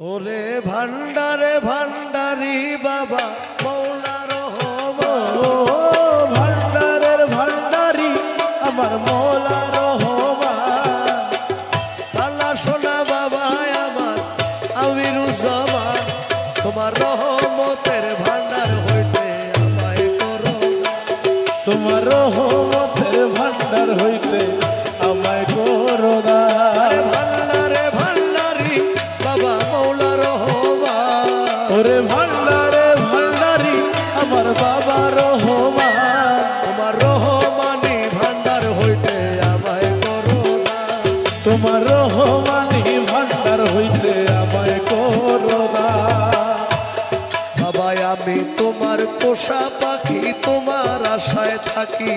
ওরে ভান্ডারে ভান্ডারি বাবা মৌলা রহমান, ও ভান্ডারের ভান্ডারি আমার মৌলা রহমান। আল্লাহ সোনা বাবা আমার আমিরুজ্জামান, তোমার রহমতের ভান্ডার হইতে আমায় করো, তোমার রহমতের ভান্ডার হইতে আমায় করো না। আরে ভান্ডারে ভান্ডারি বাবা মৌলা রহমান, ওরে ভান্ডারে ভান্ডারি আমার বাবা রহমান। তোমার রহমানি ভান্ডার হইতে আমায় করো না, তোমার রহমানি ভান্ডার হইতে আমায় করো না। বাবা আমি তোমার পোষা পাখি, তোমার আশায় থাকি,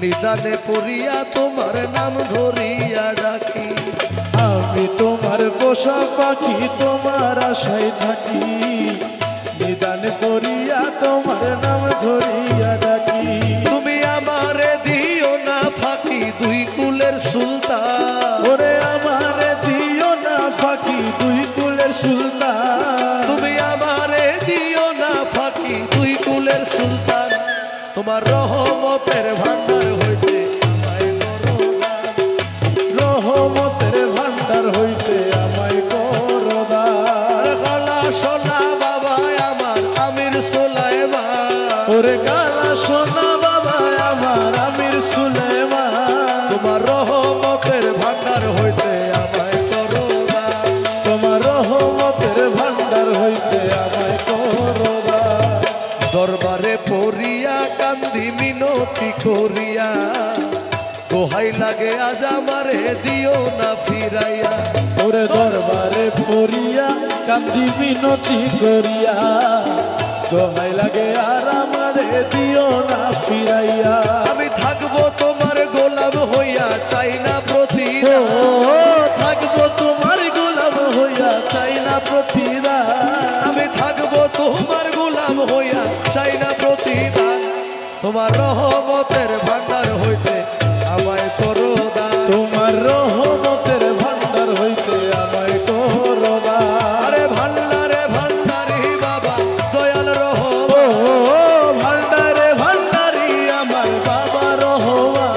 নিদানে পড়িয়া তোমার নাম ধরিয়া ডাকি। আমি তোমার পোষা পাখি, তোমার আশায় থাকি, নিদানে পড়িয়া তোমার নাম ধরিয়া ডাকি। তুমি আমারে দিও না ফাঁকি, দুই কুলের সুলতান, ওরে আমারে দিও না ফাঁকি, দুই কুলের সুলতান। তুমি আমারে দিও না ফাঁকি, দুই কুলের সুলতান, তোমার রহমতের ভান্ডার হইতে আমায় করো না, রহমতের ভান্ডার হইতে আমায় করো না। আরে গলা সোনা বাবা আমার আমির সুলাইমান, ওরে কালা সোনা বাবা আমার আমির সুলাইমান। তোমার রহমতের ভান্ডার হইতে আমায় করো না, তোমার রহমতের ভান্ডার হইতে আমায় করো না। দরবারে পড়িয়া কান্দি মিনতি করিয়া, দোহাই লাগে আজ আমারে দিও না ফিরাইয়া। ওরে দরবারে পড়িয়া কান্দি মিনতি করিয়া, দোহাই লাগে আর আমারে দিও না ফিরাইয়া। আমি থাকবো তোমার গোলাম হইয়া, চাই না ও প্রতিদান, থাকবো তোমার গোলাম হইয়া, চাই না প্রতিদান। আমি থাকবো তোমার গোলাম হইয়া, চাই না প্রতিদান, তোমার রহমতের ভান্ডার হইতে আমায় করো দান। তোমার রহমতের ভান্ডার হইতে আমায় করো না। আরে ভান্ডারে ভান্ডারি বাবা দয়াল ও রহমান, ভান্ডারে ভান্ডারি আমার বাবা রহমান।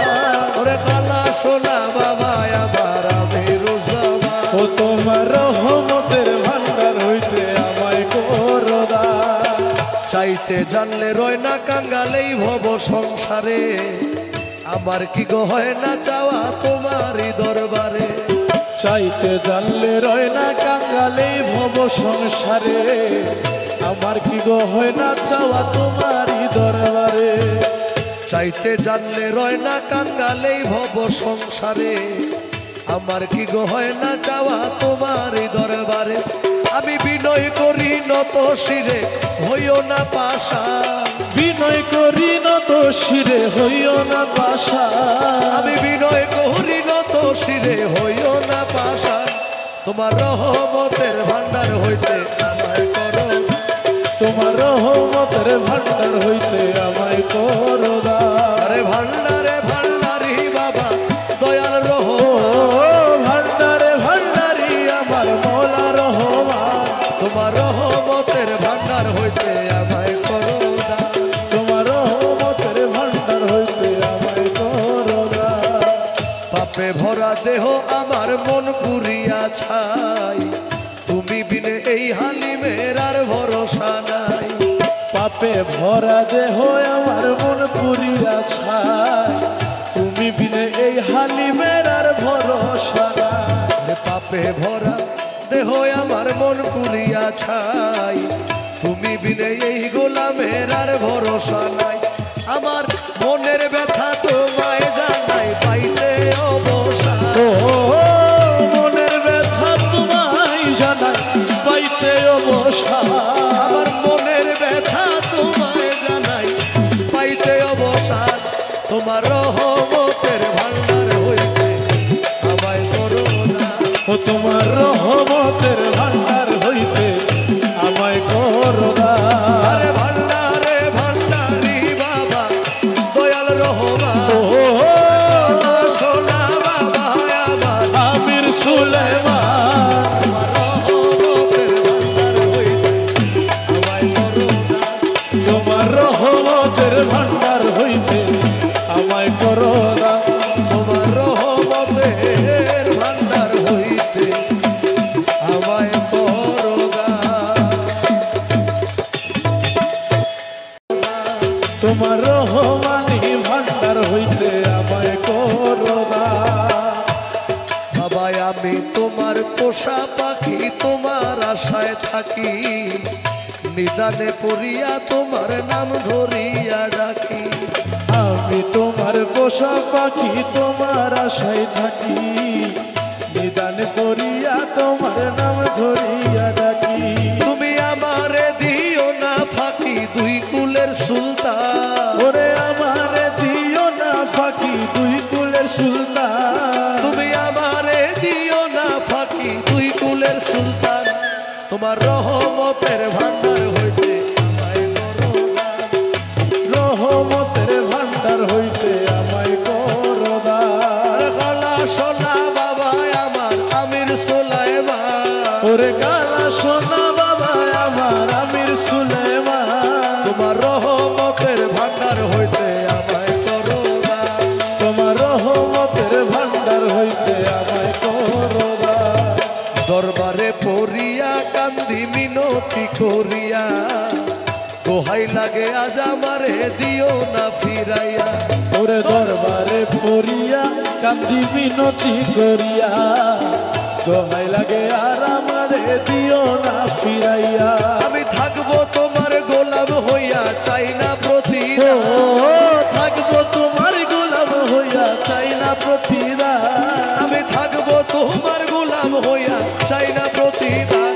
ওরে কালা সোনা বাবা আমার আমিরুজ্জামান, ও তোমার রহমতের ভান্ডার হইতে আমায় করো না। চাইতে জানলে রয় না কাঙ্গালেই ভব সংসারে, আমার কি গো হয় না চাওয়া তোমারই দরবারে। চাইতে জানলে রয় না কাঙ্গালে ভব সংসারে, আমার কি গো হয় না চাওয়া তোমারই দরবারে। চাইতে জানলে রয় না কাঙ্গালেই ভব সংসারে, আমার কি গো হয় না চাওয়া তোমারই দরবারে। আমি বিনয় করি নত শিরে, হইও না পাশা, বিনয় করি নত শিরে, হইও না পাশা। আমি বিনয় করি নত শিরে, হইও না পাশা, তোমার রহমতের ভান্ডার হইতে আমায় করো, তোমার রহমতের ভান্ডার হইতে আমায় করো না। আরে ভান্ডারে ভান্ডারি বাবা দয়াল ও রহমান, ভান্ডারে ভান্ডারি আমার মৌলা রহমান। তোমার রহমতের ভান্ডার হইতে আমায় করো না, তোমার রহমতের ভান্ডার হইতে আমায় করো না। পাপে ভরা দেহ আমার মন পুরিয়া ছাই, তুমি বিনে এই হালিমের আর ভরসা নাই। পাপে ভরা দেহ আমার মন পুরিয়া ছাই, তুমি বিনে এই হালিমের আর ভরসা নাই। আরে পাপে ভরা দেহ আমার মন পুরিয়া ছাই, তুমি বিনে এই গোলামের আর ভরসা নাই। আমার মনের ব্যথা তোমায় জানাই, পাইতে অবসান, ও মনের ব্যথা তোমায় জানাই, পাইতে অবসান। আমার মনের ব্যথা তোমায় জানাই, পাইতে অবসান, তোমার রহমতের ভান্ডার হইতে আমায় করো না, ও তোমার রহমতের ভান্ডার হইতে আমায় করো না। আরে ভান্ডারে ভান্ডারি বাবা দয়াল রহমান, ও সোনা বাবা আমার আমির সুলাইমান। তোমার রহমতের পাখি তোমার আশায় থাকি, নিদানে পড়িয়া তোমার নাম ধরিয়া ডাকি। আমি তোমার পোষা পাখি তোমার আশায় থাকি, নিদান করিয়া তোমার নাম ধরিয়া ডাকি। তুমি আমারে দিও না ফাঁকি দুই কুলের সুলতান, ওরে আমারে দিও না ফাঁকি দুই কুলের সুলতান। তুমি আমারে দিও না ফাঁকি দুই কুলের সুলতান। তোমার রহমতের ভান্ডার হইতে আমায় করো দান, রহমতের ভান্ডার হইতে আমায় করো দান। আর গলা সোনা বাবা আমার আমির সুলাইমান, ওরে কালা সোনা বাবা আমার আমির সুলাইমান। তোমার রহমতের ভান্ডার হইতে আমায় করো দান, তোমার রহমতের ভান্ডার হইতে আমায় করো দান। দরবারে পড়িয়া কান্দি মিনতি করিয়া, দোহাই লাগে আজ আমারে দিও না ফিরাইয়া। ওরে দরবারে পড়িয়া কান্দি মিনতি করিয়া, দোহাই লাগে আর আমারে দিও না ফিরাইয়া। আমি থাকবো তোমার গোলাম হইয়া চাই না ও প্রতিদান, থাকবো তোমার গোলাম হইয়া চাই না প্রতিদান। আমি থাকবো তোমার গোলাম হইয়া চাই না প্রতিদান।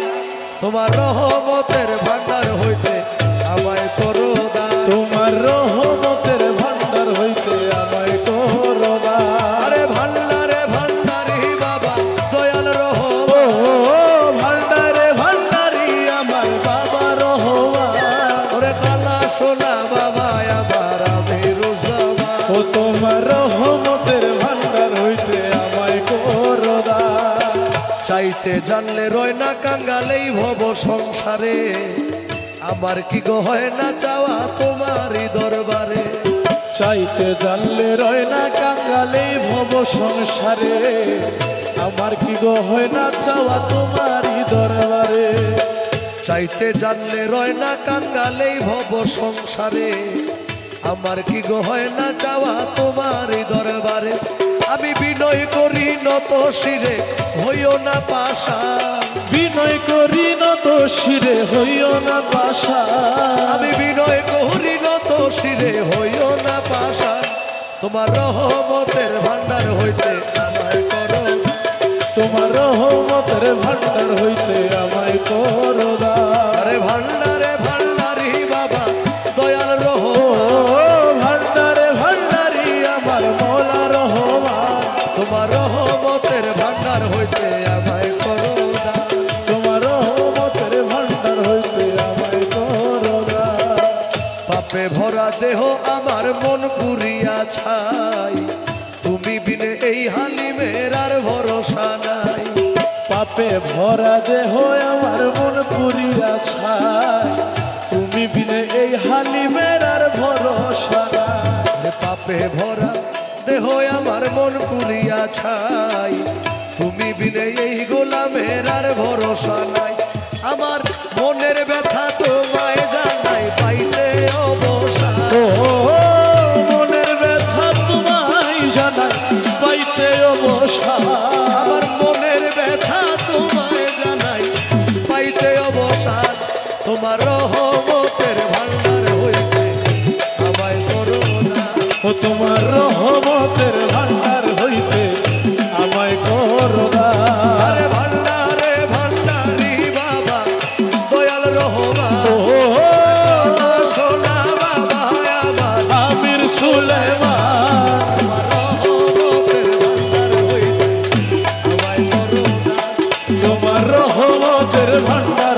তোমার রহমতের ভান্ডার হইতে আমায় করো দান, তোমার রহমতের ভান্ডার হইতে আমায় করো দান। আরে ভান্ডারে ভান্ডারি বাবা দয়াল ও রহমান, ভান্ডারে ভান্ডারি আমার বাবা রহমান। ওরে কালা সোনা বাবা আমার আমির জামান। ও তোমার রহমতের ভান্ডার হইতে আমায় করো দান। চাইতে জানলে রয় না কাঙ্গালেই ভব সংসারে, আমার কি গো হয় না চাওয়া তোমারই দরবারে। চাইতে জানলে রয় না কাঙ্গালে ভব সংসারে, আমার কি গো হয় না চাওয়া তোমারই দরবারে। চাইতে জানলে রয় না কাঙ্গালেই ভব সংসারে, আমার কি গো হয় না চাওয়া তোমারই দরবারে। আমি বিনয় করি নত শিরে হইও না পাশা, বিনয় করি নত শিরে হইও না পাশা। আমি বিনয় করি নত শিরে হইও না পাশা। তোমার রহমতের ভান্ডার হইতে আমায় করো, তোমার রহমতের ভান্ডার হইতে আমায় করো দান। আরে ভান্ডারে ভান্ডারি বাবা দয়াল ও রহমান, ভান্ডারে ভান্ডারি আমার মৌলা রহমান। তোমার রহমতের ভান্ডার হইতে আমায় করো দান, তোমার রহমতের ভান্ডার হইতে আমায় করো দান। পাপে ভরা দেহ আমার মন পুরিয়া ছাই, তুমি বিনে এই হালিমের আর ভরসা নাই। পাপে ভরা দেহ আমার মন পুরিয়া ছাই, তুমি বিনে এই হালিমের আর ভরসা নাই। আরে পাপে ভরা দেহ আমার মন পুরিয়া ছাই, তুমি বিনে এই গোলামের আর ভরসা নাই। আমার মনের ব্যথা তোমায় জানাই পাইতে অবসান, ও মনের ব্যথা তোমায় জানাই পাইতে অবসান। আমার মনের ব্যথা তোমায় জানাই পাইতে অবসান। তোমার রহমতের ভান্ডার হইতে আমায় করো দান, ও তোমার রহমতের ভান্ডার হইতে আমায় করো দান। আরে ভান্ডারে ভান্ডারি বাবা দয়াল রহমান, ও সোনা বাবা আমার আমির সুলাইমান। তোমার রহমতের ভান্ডার হইতে আমায় করো দান, তোমার রহমতের ভান্ডার